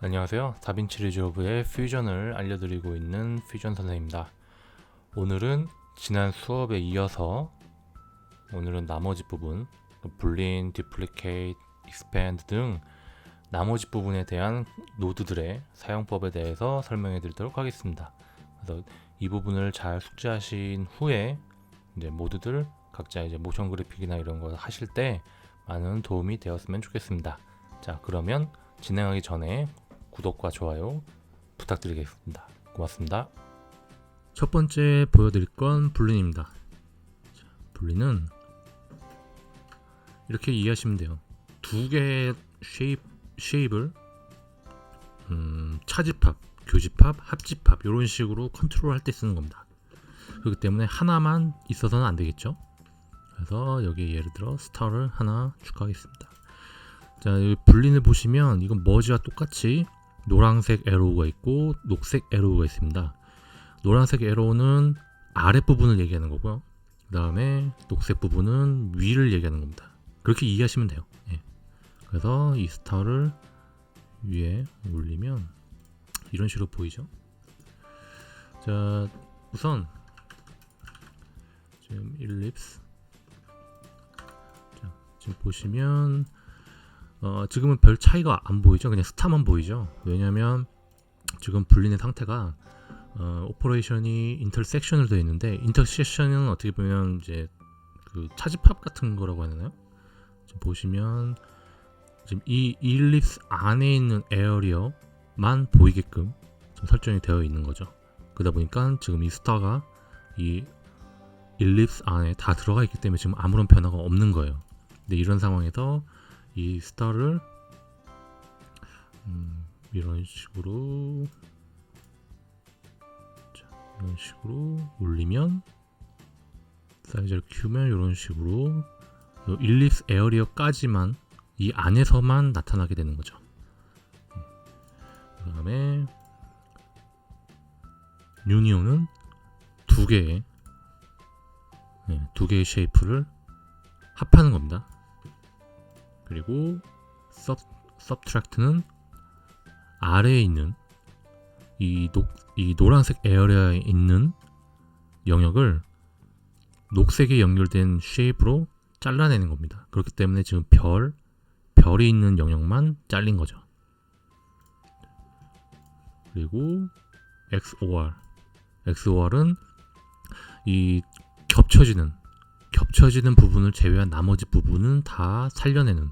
안녕하세요. 다빈치 리조브의 퓨전을 알려드리고 있는 퓨전 선생입니다. 오늘은 지난 수업에 이어서 오늘은 나머지 부분, 불린, 디플리케이트, 익스팬드 등 나머지 부분에 대한 노드들의 사용법에 대해서 설명해 드리도록 하겠습니다. 그래서 이 부분을 잘 숙지하신 후에 이제 모두들 각자 이제 모션 그래픽이나 이런 거 하실 때 많은 도움이 되었으면 좋겠습니다. 자, 그러면 진행하기 전에 구독과 좋아요 부탁드리겠습니다. 고맙습니다. 첫 번째 보여드릴 건 불린입니다. 불린은 이렇게 이해하시면 돼요. 두 개의 쉐입을 차집합, 교집합, 합집합 이런 식으로 컨트롤 할 때 쓰는 겁니다. 그렇기 때문에 하나만 있어서는 안 되겠죠. 그래서 여기에 예를 들어 스타를 하나 추가하겠습니다. 자, 여기 불린을 보시면 이건 머지와 똑같이 노란색 에로우가 있고 녹색 에로우가 있습니다. 노란색 에로우는 아랫부분을 얘기하는 거고요. 그 다음에 녹색 부분은 위를 얘기하는 겁니다. 그렇게 이해하시면 돼요. 예. 그래서 이 스타를 위에 올리면 이런 식으로 보이죠. 자, 우선 지금 일립스, 자, 지금 보시면 지금은 별 차이가 안 보이죠. 그냥 스타만 보이죠. 왜냐하면 지금 불린의 상태가 오퍼레이션이 인터섹션으로 되어 있는데, 인터섹션은 어떻게 보면 이제 그 차집합 같은 거라고 하나요? 지금 보시면 지금 이 일립스 안에 있는 에어리어만 보이게끔 좀 설정이 되어 있는 거죠. 그러다 보니까 지금 이 스타가 이 일립스 안에 다 들어가 있기 때문에 지금 아무런 변화가 없는 거예요. 근데 이런 상황에서 이 스타를 이런 식으로 올리면, 사이즈를 키우면 이런 식으로 일립스 에어리어까지만 이 안에서만 나타나게 되는 거죠. 그 다음에 유니온은 두 개의 쉐이프를 합하는 겁니다. 그리고 subtract는 아래에 있는 이 노란색 에어리어에 있는 영역을 녹색에 연결된 쉐입으로 잘라내는 겁니다. 그렇기 때문에 지금 별이 있는 영역만 잘린 거죠. 그리고 XOR은 이 겹쳐지는 부분을 제외한 나머지 부분은 다 살려내는,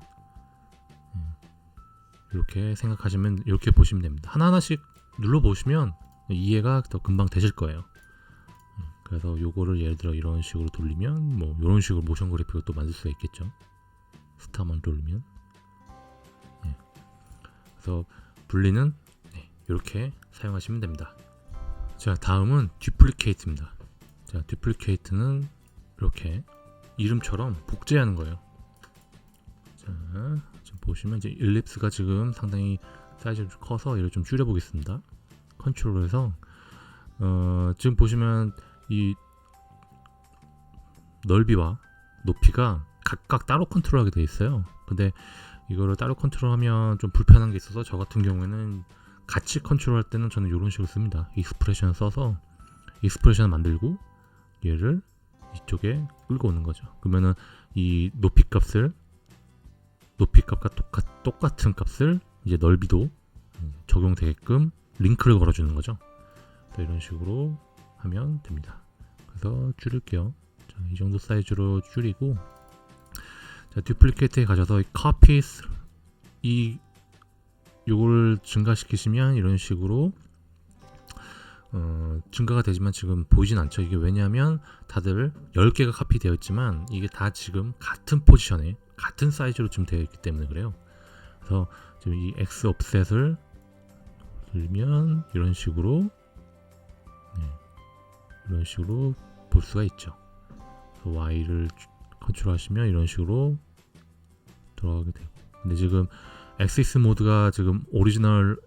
이렇게 생각하시면, 이렇게 보시면 됩니다. 하나하나씩 눌러보시면 이해가 더 금방 되실 거예요. 그래서 요거를 예를 들어 이런 식으로 돌리면 뭐 이런 식으로 모션 그래픽을 또 만들 수가 있겠죠. 스타만 돌리면. 그래서 분리는 이렇게 사용하시면 됩니다. 자, 다음은 듀플리케이트입니다. 자, 듀플리케이트는 이렇게 이름처럼 복제하는 거예요. 자, 지금 보시면 이제 일립스가 지금 상당히 사이즈가 좀 커서 이를 좀 줄여보겠습니다. 컨트롤해서 지금 보시면 이 넓이와 높이가 각각 따로 컨트롤하게 되어 있어요. 근데 이거를 따로 컨트롤하면 좀 불편한 게 있어서, 저 같은 경우에는 같이 컨트롤할 때는 저는 이런 식으로 씁니다. 익스프레션을 써서 익스프레션을 만들고 얘를 이쪽에 끌고 오는 거죠. 그러면은 이 높이값과 똑같은 값을 이제 넓이도 적용되게끔 링크를 걸어주는 거죠. 이런 식으로 하면 됩니다. 그래서 줄일게요. 자, 이 정도 사이즈로 줄이고, 자, 듀플리케이트에 가셔서 copies 요걸 증가시키시면 이런 식으로 증가가 되지만 지금 보이진 않죠. 이게 왜냐하면 다들 10개가 카피되어 있지만 이게 다 지금 같은 포지션에 같은 사이즈로 지금 되어 있기 때문에 그래요. 그래서 지금 이 X offset을 돌리면 이런 식으로 볼 수가 있죠. Y를 컨트롤 하시면 이런 식으로 돌아가게 되고, 근데 지금 엑시스 모드가 지금 오리지널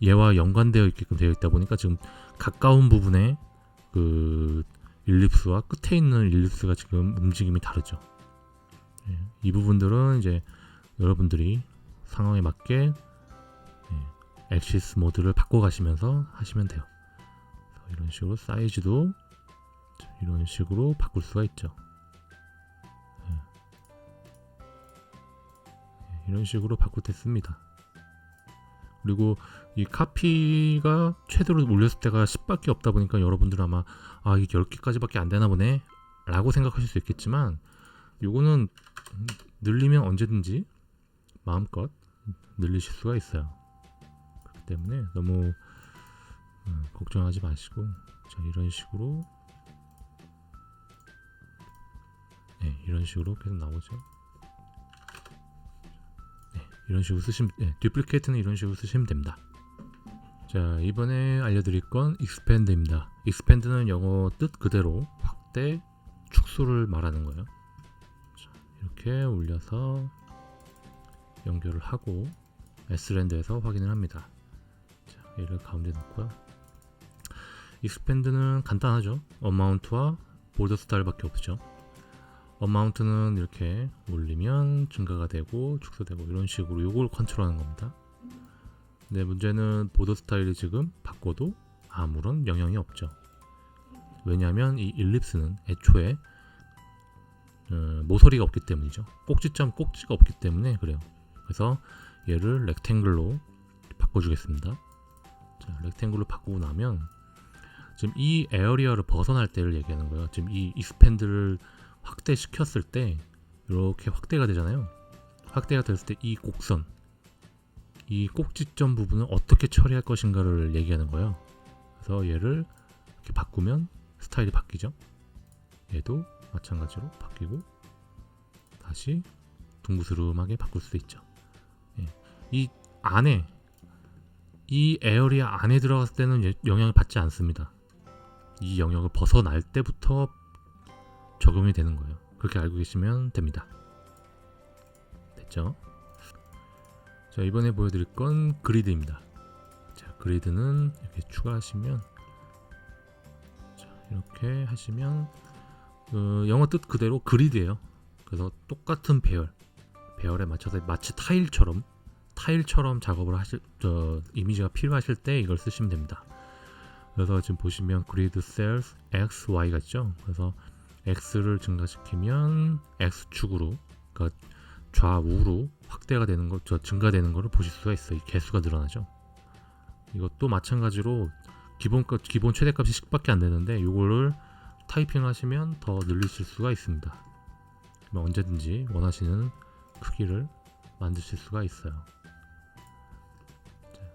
얘와 연관되어 있게끔 되어 있다 보니까 지금 가까운 부분에 그 일립스와 끝에 있는 일립스가 지금 움직임이 다르죠. 이 부분들은 이제 여러분들이 상황에 맞게 엑시스 모드를 바꿔가시면서 하시면 돼요. 이런 식으로 사이즈도 이런 식으로 바꿀 수가 있죠. 이런 식으로 바꿀 때 씁니다. 그리고 이 카피가 최대로 올렸을 때가 10밖에 없다 보니까 여러분들 아마 이게 10개까지밖에 안 되나 보네 라고 생각하실 수 있겠지만, 요거는 늘리면 언제든지 마음껏 늘리실 수가 있어요. 그렇기 때문에 너무 걱정하지 마시고, 자, 이런 식으로 이런 식으로 계속 나오죠. 이런 식으로 쓰시면, 듀플리케이트는 이런 식으로 쓰시면 됩니다. 자, 이번에 알려드릴 건 expand입니다. expand는 영어 뜻 그대로 확대, 축소를 말하는 거예요. 자, 이렇게 올려서 연결을 하고 S랜드에서 확인을 합니다. 자, 얘를 가운데 놓고요. expand는 간단하죠. amount와 border style밖에 없죠. amount는 이렇게 올리면 증가가 되고 축소되고 이런 식으로 요걸 컨트롤하는 겁니다. 근데 문제는 보더 스타일이 지금 바꿔도 아무런 영향이 없죠. 왜냐하면 이 일립스는 애초에 모서리가 없기 때문이죠. 꼭지가 없기 때문에 그래요. 그래서 얘를 렉탱글로 바꿔주겠습니다. 자, 렉탱글로 바꾸고 나면 지금 이 에어리어를 벗어날 때를 얘기하는 거예요. 지금 이 익스펜드를 확대시켰을 때 이렇게 확대가 되잖아요. 확대가 됐을 때 이 곡선, 이 꼭지점 부분을 어떻게 처리할 것인가를 얘기하는 거예요. 그래서 얘를 이렇게 바꾸면 스타일이 바뀌죠. 얘도 마찬가지로 바뀌고 다시 둥그스름하게 바꿀 수 있죠. 이 안에, 이 에어리어 안에 들어갔을 때는 영향을 받지 않습니다. 이 영역을 벗어날 때부터 적용이 되는 거예요. 그렇게 알고 계시면 됩니다. 됐죠? 자, 이번에 보여드릴 건 그리드입니다. 자, 그리드는 이렇게 추가하시면, 자, 이렇게 하시면 영어 뜻 그대로 그리드예요. 그래서 똑같은 배열에 맞춰서 마치 타일처럼 작업을 이미지가 필요하실 때 이걸 쓰시면 됩니다. 그래서 지금 보시면 그리드 셀스 X, Y가 있죠. 그래서 X를 증가시키면 X축으로, 그러니까 좌우로 확대가 되는 거, 증가되는 거를 보실 수가 있어요. 이 개수가 늘어나죠. 이것도 마찬가지로 기본 최대값이 10밖에 안 되는데 이거를 타이핑 하시면 더 늘리실 수가 있습니다. 언제든지 원하시는 크기를 만드실 수가 있어요.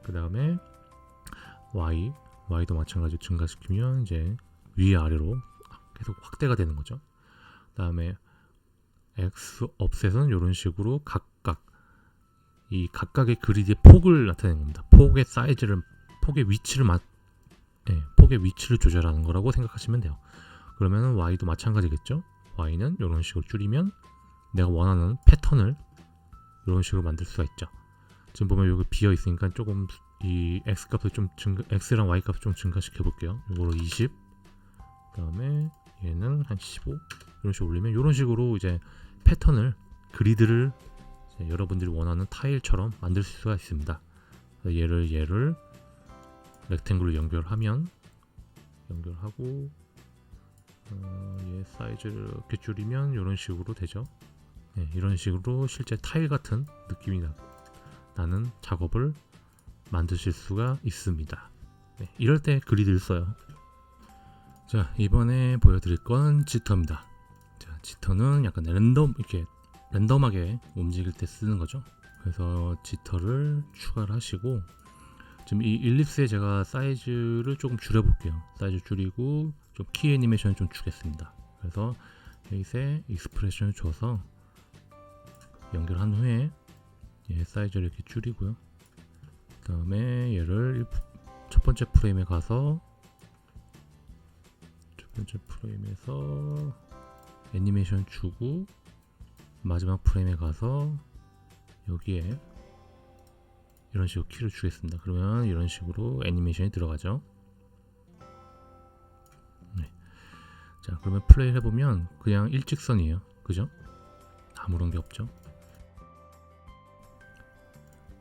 그 다음에 Y도 마찬가지로 증가시키면 이제 위아래로 계속 확대가 되는 거죠. 그 다음에 X 업셋은 이런 식으로 각각의 그리드의 폭을 나타내는 겁니다. 폭의 사이즈를, 폭의 위치를 조절하는 거라고 생각하시면 돼요. 그러면 Y도 마찬가지겠죠. Y는 이런 식으로 줄이면 내가 원하는 패턴을 이런 식으로 만들 수가 있죠. 지금 보면 여기 비어 있으니까 조금 이 X 값을 좀 X랑 Y 값을 좀 증가시켜 볼게요. 이거로 20, 그 다음에 얘는 한 15, 이런 식으로 올리면 이런 식으로 이제 패턴을, 그리드를 여러분들이 원하는 타일처럼 만들 수가 있습니다. 얘를 렉탱글로 연결하고 얘 사이즈를 이렇게 줄이면 이런 식으로 되죠. 이런 식으로 실제 타일 같은 느낌이 나는 작업을 만드실 수가 있습니다. 이럴 때 그리드를 써요. 자, 이번에 보여드릴 건 지터입니다. 자, 지터는 약간 랜덤하게 움직일 때 쓰는 거죠. 그래서 지터를 추가를 하시고, 지금 이 일립스에 제가 사이즈를 조금 줄여볼게요. 사이즈 줄이고 좀 키 애니메이션을 좀 주겠습니다. 그래서 페이스에 익스프레션을 줘서 연결한 후에 얘 사이즈를 이렇게 줄이고요. 그 다음에 얘를 첫 번째 프레임에 가서 애니메이션 주고, 마지막 프레임에 가서 여기에 이런 식으로 키를 주겠습니다. 그러면 이런 식으로 애니메이션이 들어가죠. 자, 그러면 플레이를 해보면 그냥 일직선이에요. 그죠? 아무런 게 없죠.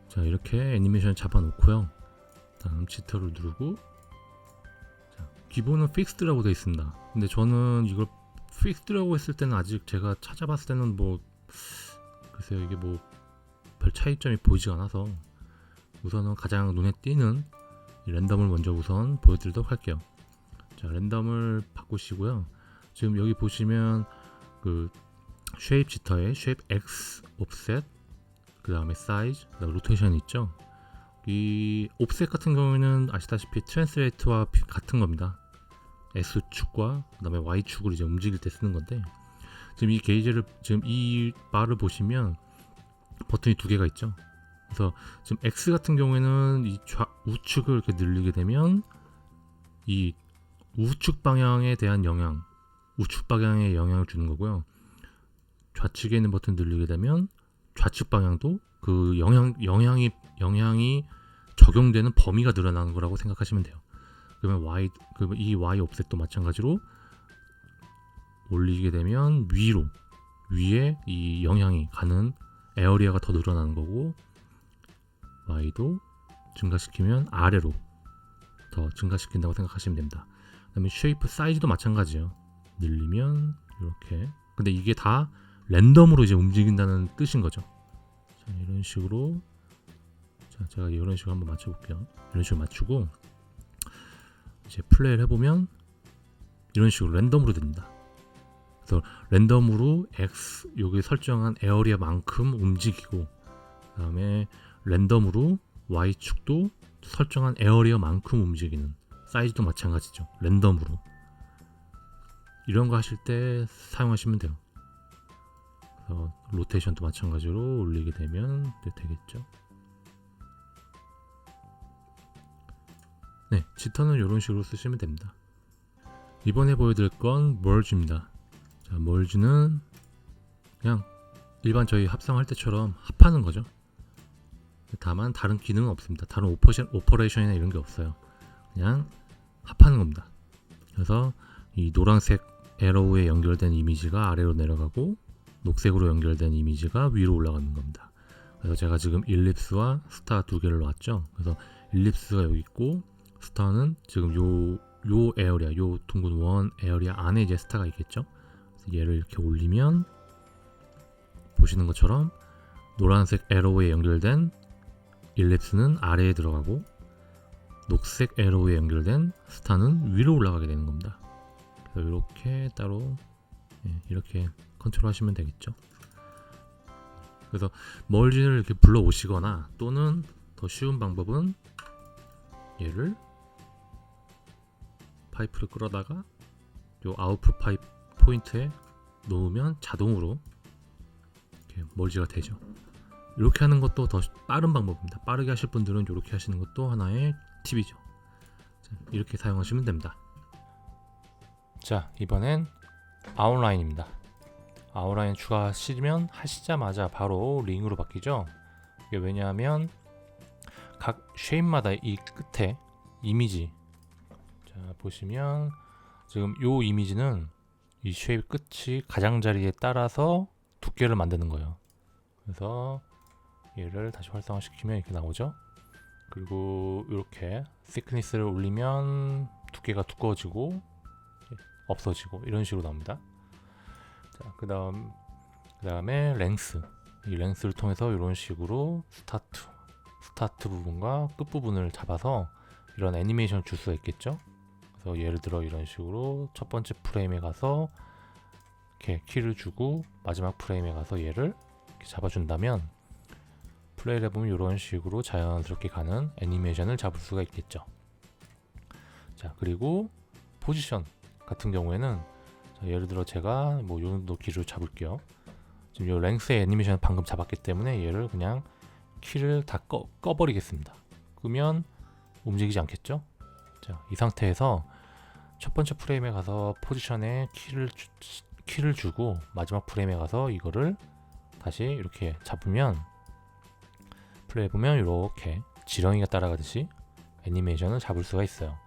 자, 이렇게 애니메이션을 잡아 놓고요. 다음 지터를 누르고, 자, 기본은 픽스드라고 되어 있습니다. 근데 저는 이걸 픽스드라고 했을 때는 아직 제가 찾아봤을 때는 뭐 글쎄요, 이게 뭐 별 차이점이 보이지 않아서 우선은 가장 눈에 띄는 이 랜덤을 먼저 우선 보여드리도록 할게요. 자, 랜덤을 바꾸시고요. 지금 여기 보시면 그 쉐입 지터에 쉐입 X 옵셋, 그 다음에 사이즈, 그 다음에 로테이션이 있죠. 이 옵셋 같은 경우에는 아시다시피 트랜스레이트와 같은 겁니다. X축과 그 다음에 Y축을 이제 움직일 때 쓰는 건데, 지금 이 게이지를, 지금 이 바를 보시면 버튼이 두 개가 있죠. 그래서 지금 X 같은 경우에는 이 우측을 이렇게 늘리게 되면 이 우측 방향에 대한 영향, 우측 방향에 영향을 주는 거고요. 좌측에 있는 버튼 늘리게 되면 좌측 방향도 그 영향이 적용되는 범위가 늘어나는 거라고 생각하시면 돼요. 그러면 이 Y 옵셋도 마찬가지로 올리게 되면 위에 이 영향이 가는 에어리어가 더 늘어나는 거고, Y도 증가시키면 아래로 더 증가시킨다고 생각하시면 됩니다. 그 다음에 쉐이프 사이즈도 마찬가지예요. 늘리면 이렇게. 근데 이게 다 랜덤으로 이제 움직인다는 뜻인 거죠. 자, 이런 식으로. 자, 제가 이런 식으로 한번 맞춰볼게요. 이런 식으로 맞추고 이제 플레이를 해보면 이런 식으로 랜덤으로 됩니다. 그래서 랜덤으로 X 여기 설정한 에어리어만큼 움직이고, 그 다음에 랜덤으로 Y축도 설정한 에어리어만큼 움직이는, 사이즈도 마찬가지죠. 랜덤으로 이런 거 하실 때 사용하시면 돼요. 그래서 로테이션도 마찬가지로 올리게 되면 되겠죠. 네, 지터는 이런 식으로 쓰시면 됩니다. 이번에 보여드릴 건 멀지입니다. 자, 멀지는 그냥 일반 저희 합성할 때처럼 합하는 거죠. 다만 다른 기능은 없습니다. 다른 오퍼레이션이나 이런 게 없어요. 그냥 합하는 겁니다. 그래서 이 노란색 에러우에 연결된 이미지가 아래로 내려가고, 녹색으로 연결된 이미지가 위로 올라가는 겁니다. 그래서 제가 지금 일립스와 스타 두 개를 놨죠. 그래서 일립스가 여기 있고, 스타는 지금 요 에어리아, 요 둥근 원 에어리아 안에 이제 스타가 있겠죠. 그래서 얘를 이렇게 올리면 보시는 것처럼 노란색 에러우에 연결된 일립스는 아래에 들어가고, 녹색 에러우에 연결된 스타는 위로 올라가게 되는 겁니다. 그래서 이렇게 따로 이렇게 컨트롤 하시면 되겠죠. 그래서 멀진을 이렇게 불러 오시거나, 또는 더 쉬운 방법은 얘를 파이프를 끌어다가 요 아웃풋 파이프 포인트에 놓으면 자동으로 이렇게 멀지가 되죠. 이렇게 하는 것도 더 빠른 방법입니다. 빠르게 하실 분들은 이렇게 하시는 것도 하나의 팁이죠. 자, 이렇게 사용하시면 됩니다. 자, 이번엔 아웃라인입니다. 아웃라인 추가하시자마자 바로 링으로 바뀌죠. 이게 왜냐하면 각 쉐입마다 이 끝에 이미지, 자 보시면 지금 요 이미지는 이 쉐입 끝이 가장자리에 따라서 두께를 만드는 거예요. 그래서 얘를 다시 활성화시키면 이렇게 나오죠. 그리고 이렇게 thickness를 올리면 두께가 두꺼워지고 없어지고 이런 식으로 나옵니다. 자, 그 다음에 랭스, 이 랭스를 통해서 이런 식으로 스타트 부분과 끝 부분을 잡아서 이런 애니메이션을 줄 수가 있겠죠. 그래서 예를 들어 이런 식으로 첫 번째 프레임에 가서 이렇게 키를 주고, 마지막 프레임에 가서 얘를 이렇게 잡아준다면 플레이를 해보면 이런 식으로 자연스럽게 가는 애니메이션을 잡을 수가 있겠죠. 자, 그리고 포지션 같은 경우에는, 자, 예를 들어 제가 뭐 요 정도 키를 잡을게요. 지금 요 랭스의 애니메이션을 방금 잡았기 때문에 얘를 그냥 키를 다 꺼버리겠습니다. 그러면 움직이지 않겠죠? 자, 이 상태에서 첫 번째 프레임에 가서 포지션에 키를 주고, 마지막 프레임에 가서 이거를 다시 이렇게 잡으면 플레이 보면 이렇게 지렁이가 따라가듯이 애니메이션을 잡을 수가 있어요.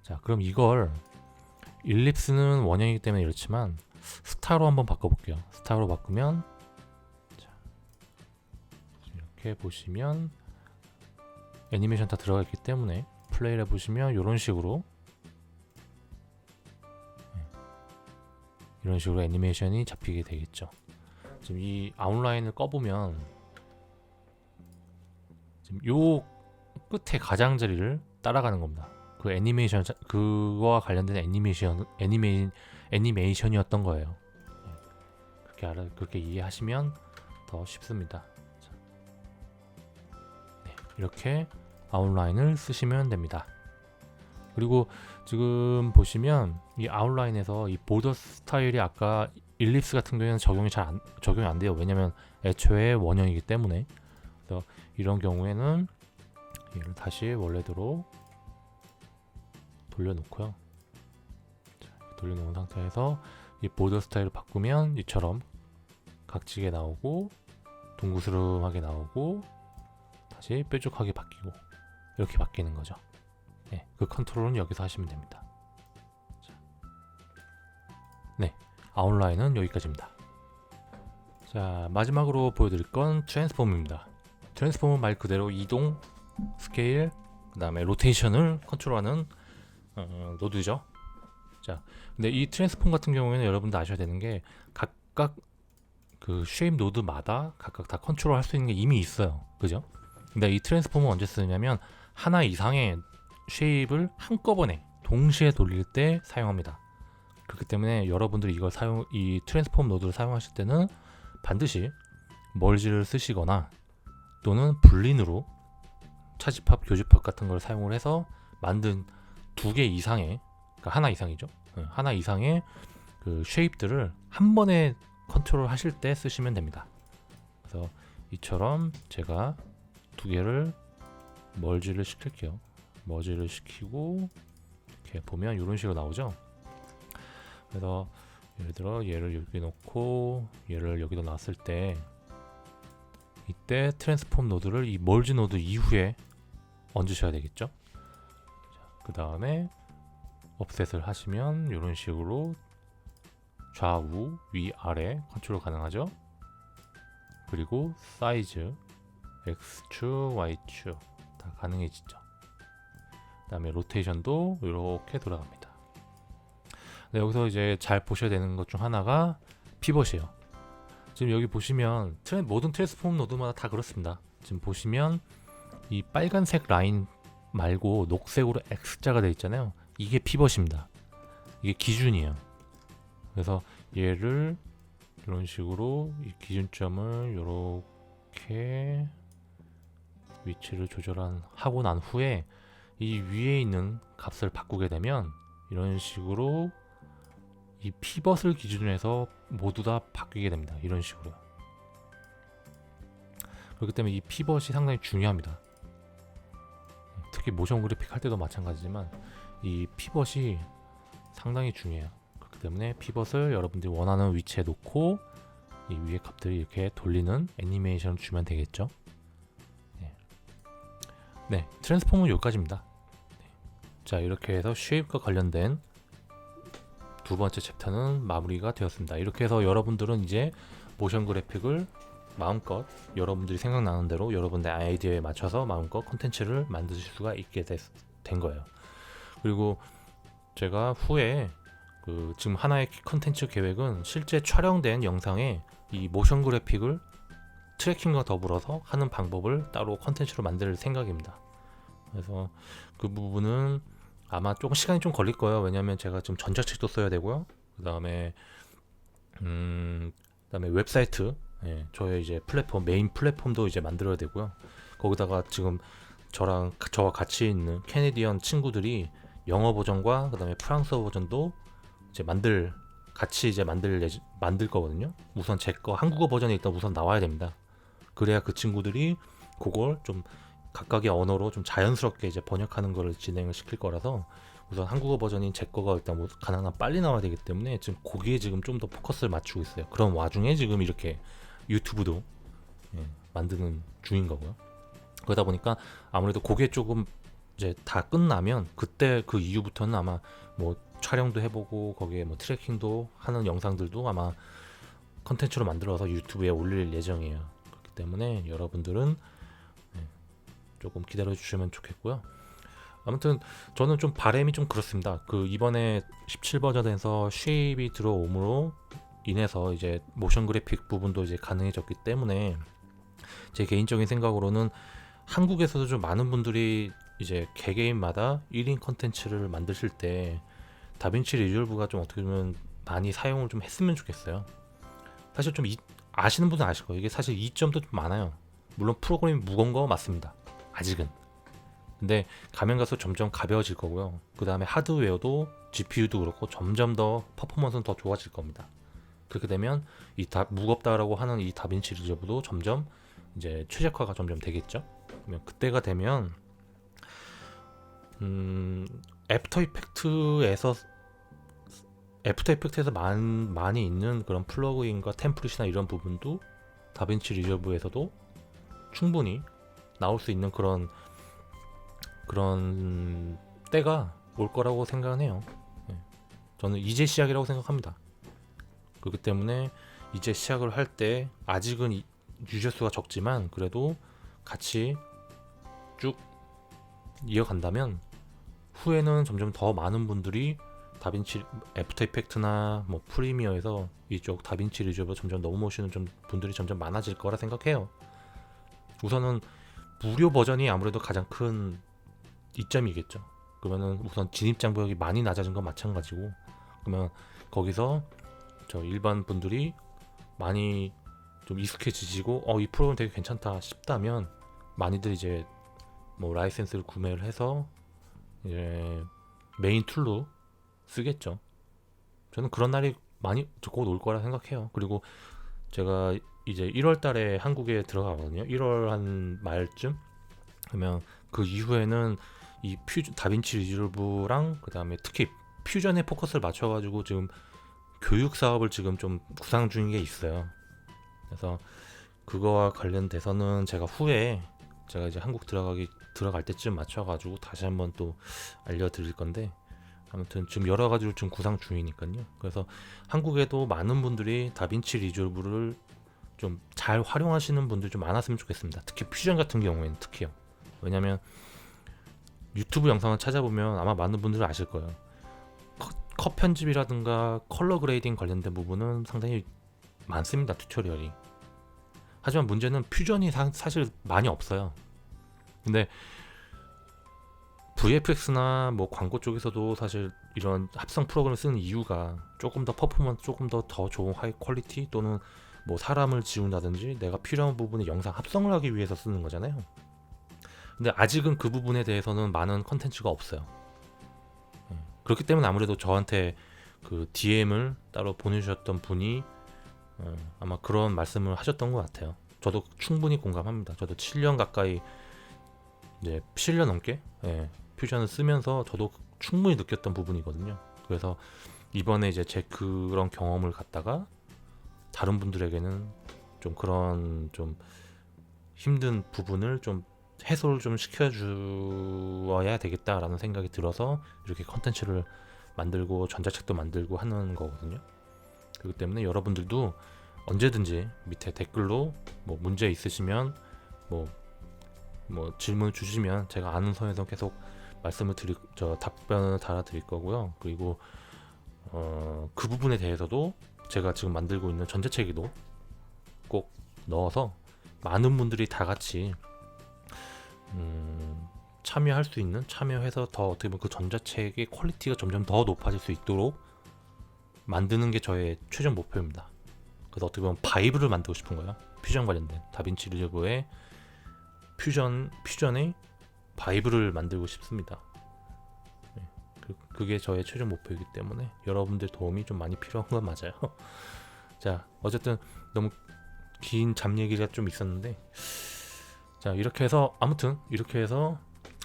자, 그럼 이걸 일립스는 원형이기 때문에 이렇지만 스타로 한번 바꿔볼게요. 스타로 바꾸면, 자, 이렇게 보시면 애니메이션 다 들어가 있기 때문에 플레이를 해보시면 이런 식으로 애니메이션이 잡히게 되겠죠. 지금 이 아웃라인을 꺼보면 지금 요 끝에 가장자리를 따라가는 겁니다. 그 애니메이션 그거와 관련된 애니메이션이었던 거예요. 그렇게 이해하시면 더 쉽습니다. 네, 이렇게 아웃라인을 쓰시면 됩니다. 그리고 지금 보시면 이 아웃라인에서 이 보더 스타일이 아까 일립스 같은 경우에는 적용이 안 돼요. 왜냐면 애초에 원형이기 때문에. 그래서 이런 경우에는 얘를 다시 원래대로 돌려놓고요. 자, 돌려놓은 상태에서 이 보더 스타일을 바꾸면 이처럼 각지게 나오고 둥그스름하게 나오고 다시 뾰족하게 바뀌고 이렇게 바뀌는 거죠. 네, 그 컨트롤은 여기서 하시면 됩니다. 자, 네, 아웃라인은 여기까지입니다. 자, 마지막으로 보여드릴 건 트랜스폼입니다. 트랜스폼은 말 그대로 이동, 스케일, 그 다음에 로테이션을 컨트롤하는 노드죠. 자, 근데 이 트랜스폼 같은 경우에는 여러분도 아셔야 되는 게 각각 그 쉐입 노드마다 각각 다 컨트롤할 수 있는 게 이미 있어요. 그죠? 근데 이 트랜스폼은 언제 쓰냐면 하나 이상의 쉐입을 한꺼번에 동시에 돌릴 때 사용합니다. 그렇기 때문에 여러분들이 이 트랜스폼 노드를 사용하실 때는 반드시 멀지를 쓰시거나 또는 불린으로 차집합, 교집합 같은 걸 사용을 해서 만든 2개 이상의, 그러니까 하나 이상이죠. 하나 이상의 그 쉐입들을 한 번에 컨트롤 하실 때 쓰시면 됩니다. 그래서 이처럼 제가 2개를 멀지를 시킬게요. 머지를 시키고 이렇게 보면 이런 식으로 나오죠. 그래서 예를 들어 얘를 여기 놓고 얘를 여기다 놨을 때 이때 트랜스폼 노드를 이 멀지 노드 이후에 얹으셔야 되겠죠. 그 다음에 업셋을 하시면 이런 식으로 좌우 위아래 컨트롤 가능하죠. 그리고 사이즈 X축 Y축 다 가능해지죠. 그 다음에 로테이션도 이렇게 돌아갑니다. 네, 여기서 이제 잘 보셔야 되는 것 중 하나가 피벗이에요. 지금 여기 보시면 모든 트랜스폼 노드마다 다 그렇습니다. 지금 보시면 이 빨간색 라인 말고 녹색으로 X자가 되어 있잖아요. 이게 피벗입니다. 이게 기준이에요. 그래서 얘를 이런 식으로 이 기준점을 이렇게 위치를 하고 난 후에 이 위에 있는 값을 바꾸게 되면 이런 식으로 이 피벗을 기준으로 해서 모두 다 바뀌게 됩니다. 이런 식으로. 그렇기 때문에 이 피벗이 상당히 중요합니다. 특히 모션 그래픽 할 때도 마찬가지지만 이 피벗이 상당히 중요해요. 그렇기 때문에 피벗을 여러분들이 원하는 위치에 놓고 이 위에 값들이 이렇게 돌리는 애니메이션을 주면 되겠죠. 네, 트랜스폼은 여기까지입니다. 자, 이렇게 해서 쉐입과 관련된 두 번째 챕터는 마무리가 되었습니다. 이렇게 해서 여러분들은 이제 모션 그래픽을 마음껏 여러분들이 생각나는 대로 여러분의 아이디어에 맞춰서 마음껏 콘텐츠를 만드실 수가 있게 된 거예요. 그리고 제가 후에 지금 하나의 콘텐츠 계획은 실제 촬영된 영상에 이 모션 그래픽을 트래킹과 더불어서 하는 방법을 따로 콘텐츠로 만들 생각입니다. 그래서 그 부분은 아마 조금 시간이 좀 걸릴 거예요. 왜냐하면 제가 좀 전자책도 써야 되고요. 그다음에 웹사이트, 저의 이제 메인 플랫폼도 이제 만들어야 되고요. 거기다가 지금 저와 같이 있는 캐네디언 친구들이 영어 버전과 그다음에 프랑스어 버전도 이제 만들 거거든요. 우선 제 거 한국어 버전이 일단 우선 나와야 됩니다. 그래야 그 친구들이 그걸 좀 각각의 언어로 좀 자연스럽게 이제 번역하는 거를 진행을 시킬 거라서 우선 한국어 버전인 제 거가 일단 가능한 빨리 나와야 되기 때문에 지금 거기에 지금 좀 더 포커스를 맞추고 있어요. 그런 와중에 지금 이렇게 유튜브도 만드는 중인 거고요. 그러다 보니까 아무래도 그게 조금 이제 다 끝나면 그때 그 이후부터는 아마 뭐 촬영도 해보고 거기에 뭐 트래킹도 하는 영상들도 아마 컨텐츠로 만들어서 유튜브에 올릴 예정이에요. 그렇기 때문에 여러분들은 조금 기다려 주시면 좋겠고요. 아무튼 저는 좀 바람이 좀 그렇습니다. 그 이번에 17 버전에서 쉐입이 들어옴으로 인해서 이제 모션 그래픽 부분도 이제 가능해졌기 때문에 제 개인적인 생각으로는 한국에서도 좀 많은 분들이 이제 개개인마다 1인 컨텐츠를 만드실 때 다빈치 리졸브가 좀 어떻게 보면 많이 사용을 좀 했으면 좋겠어요. 사실 좀 아시는 분은 아실 거예요. 이게 사실 이점도 좀 많아요. 물론 프로그램이 무거운 거 맞습니다. 아직은. 근데 가면 갈수록 점점 가벼워질 거고요. 그 다음에 하드웨어도 GPU도 그렇고 점점 더 퍼포먼스는 더 좋아질 겁니다. 그렇게 되면 이 무겁다라고 하는 이 다빈치 리졸브도 점점 이제 최적화가 점점 되겠죠. 그러면 그때가 되면 애프터 이펙트에서 많이 있는 그런 플러그인과 템플릿이나 이런 부분도 다빈치 리졸브에서도 충분히 나올 수 있는 그런 때가 올 거라고 생각은 해요. 저는 이제 시작이라고 생각합니다. 그렇기 때문에 이제 시작을 할 때 아직은 유저 수가 적지만 그래도 같이 쭉 이어간다면 후에는 점점 더 많은 분들이 다빈치 애프터 이펙트나 뭐 프리미어에서 이쪽 다빈치 리졸브 점점 넘어오시는 분들이 점점 많아질 거라 생각해요. 우선은 무료 버전이 아무래도 가장 큰 이점이겠죠. 그러면은 우선 진입 장벽이 많이 낮아진 건 마찬가지고, 그러면 거기서 저 일반 분들이 많이 좀 익숙해지시고 이 프로그램 되게 괜찮다 싶다면 많이들 이제 뭐 라이센스를 구매를 해서 이제 메인 툴로 쓰겠죠. 저는 그런 날이 많이 곧 올 거라 생각해요. 그리고 제가 이제 1월 달에 한국에 들어가거든요. 1월 한 말쯤. 그러면 그 이후에는 이 다빈치 리졸브랑 그 다음에 특히 퓨전에 포커스를 맞춰가지고 지금 교육 사업을 지금 좀 구상 중인 게 있어요. 그래서 그거와 관련돼서는 제가 후에 제가 이제 한국 들어갈 때쯤 맞춰가지고 다시 한번 또 알려드릴 건데, 아무튼 지금 여러 가지로 좀 구상 중이니까요. 그래서 한국에도 많은 분들이 다빈치 리졸브를 좀 잘 활용하시는 분들 좀 많았으면 좋겠습니다. 특히 퓨전 같은 경우에는 특히요. 왜냐면 유튜브 영상을 찾아보면 아마 많은 분들은 아실 거예요. 컷 편집이라든가 컬러 그레이딩 관련된 부분은 상당히 많습니다. 튜토리얼이. 하지만 문제는 퓨전이 사실 많이 없어요. 근데 VFX나 뭐 광고 쪽에서도 사실 이런 합성 프로그램을 쓰는 이유가 조금 더 퍼포먼스, 조금 더 좋은 하이 퀄리티 또는 뭐 사람을 지운다든지 내가 필요한 부분에 영상 합성을 하기 위해서 쓰는 거잖아요. 근데 아직은 그 부분에 대해서는 많은 컨텐츠가 없어요. 그렇기 때문에 아무래도 저한테 그 DM을 따로 보내주셨던 분이 아마 그런 말씀을 하셨던 것 같아요. 저도 충분히 공감합니다. 저도 7년 가까이, 이제 7년 넘게 퓨전을 쓰면서 저도 충분히 느꼈던 부분이거든요. 그래서 이번에 이제 제 그런 경험을 갖다가 다른 분들에게는 좀 그런 좀 힘든 부분을 좀 해소를 좀 시켜주어야 되겠다라는 생각이 들어서 이렇게 컨텐츠를 만들고 전자책도 만들고 하는 거거든요. 그렇기 때문에 여러분들도 언제든지 밑에 댓글로 뭐 문제 있으시면 뭐 질문 주시면 제가 아는 선에서 계속 답변을 달아드릴 거고요. 그리고 그 부분에 대해서도 제가 지금 만들고 있는 전자책에도 꼭 넣어서 많은 분들이 다 같이 참여할 수 있는, 참여해서 더 어떻게 보면 그 전자책의 퀄리티가 점점 더 높아질 수 있도록 만드는 게 저의 최종 목표입니다. 그래서 어떻게 보면 바이블을 만들고 싶은 거예요. 퓨전 관련된 다빈치 리졸브의 퓨전의 바이블을 만들고 싶습니다. 그게 저의 최종 목표이기 때문에 여러분들 도움이 좀 많이 필요한 건 맞아요. 자, 어쨌든 너무 긴 잡 얘기가 좀 있었는데, 자, 이렇게 해서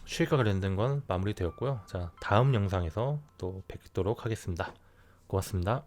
쉐이크와 관련된 건 마무리되었고요. 자, 다음 영상에서 또 뵙도록 하겠습니다. 고맙습니다.